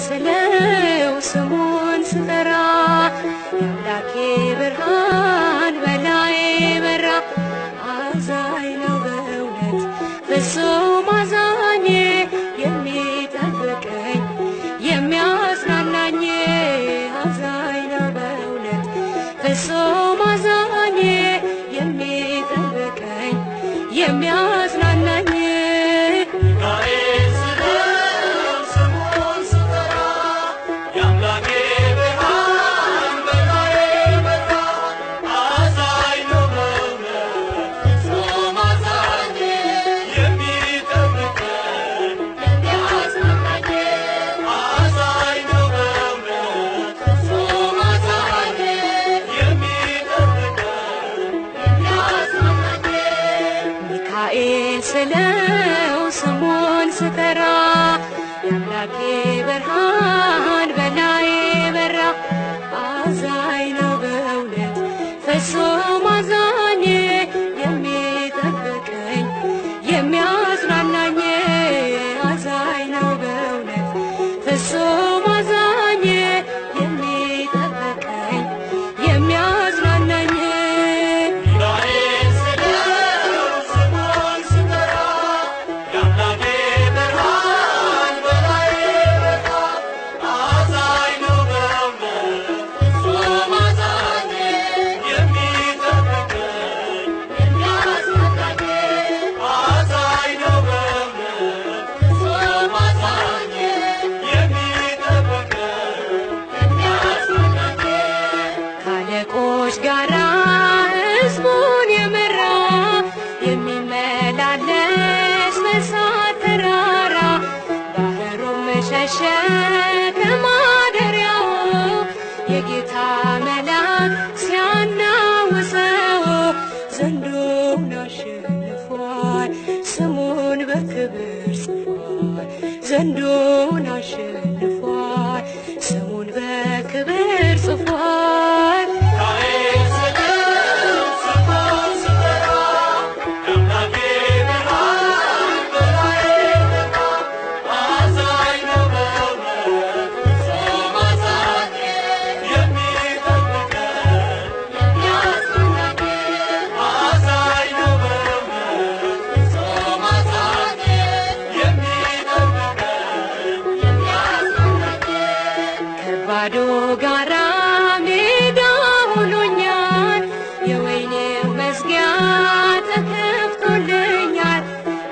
ስለው ስሙን ስጠራ የአምላኬ ብርሃን በላዬ በራ። አዛኝ ነው በእውነት ፍጹም አዛኝ የሚጠብቀኝ የሚያጽናናኝ። አዛኝ ነው በእውነት ፍጹም አዛኝ የሚጠብቀኝ የሚያጽናናኝ። ስለው ስሙን ስጠራ የአምላኬ ብርሃን በላዬ በራ። አዛኝ ነው በእውነት ፍጹም አዛኝ የሚጠብቀኝ የሚያጽናናኝ። አዛኝ ነው በእውነት ፍጹም አዛኝ የሚጠብቀኝ የሚያጽናናኝ። ጋራ ሕዝቡን የመራ የሚመላለስ በእሳት ተራራ ባህሩም ሸሸ ከማደሪያው የጌታ መልአክ ሲያናውፀው ዘንዶውን አሸንፏል ስሙን በክብር ጽፏል። ዘንዶውን አሸንፏል ስሙን በክብር ጽፏል። ባዶ ጋራ ሜዳ ሆኖኛል የወይኔው መዝጊያ ተከፍቶልኛል።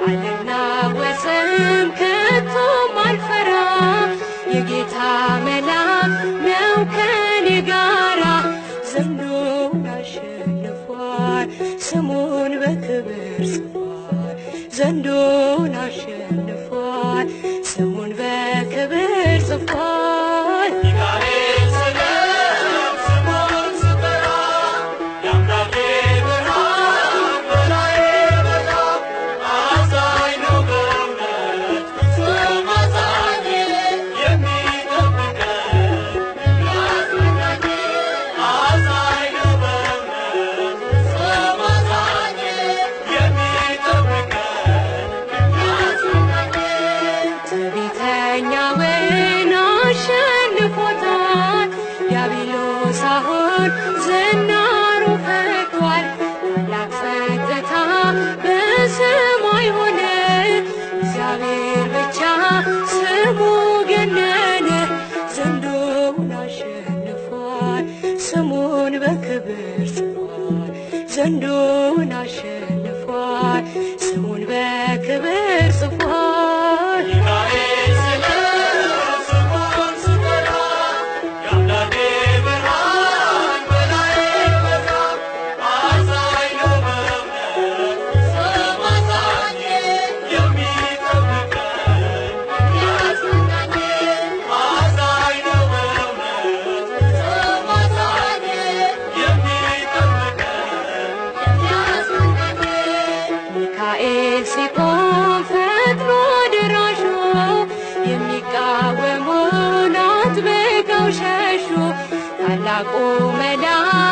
አልናወጽም ከቶም አልፈራ የጌታ መልአክ ነው ከኔ ጋራ። ዘንዶውን አሸንፏል ስሙን በክብር ጽፏል። ዘንዶውን አሸንፏል ስሙን በክብር ጽፏል። ትዕቢተኛውን አሸንፎታል ዲያብሎስ አሁን ዝናሩ ፈቷል። ታላቅ ጸጥታ በሰማይ ሆነ እግዚአብሔር ብቻ ስሙ ገነነ። ዘንዶውን አሸንፏል ስሙን በክብር ጽፏል። ዘንዶውን አሸንፏል ስሙን በክብር ጽፏል። ሚካኤል ሲቆም ፈጥኖ ደራሹ የሚቃወሙን አጥብቀው ሸሹ። ታላቁ መልአክ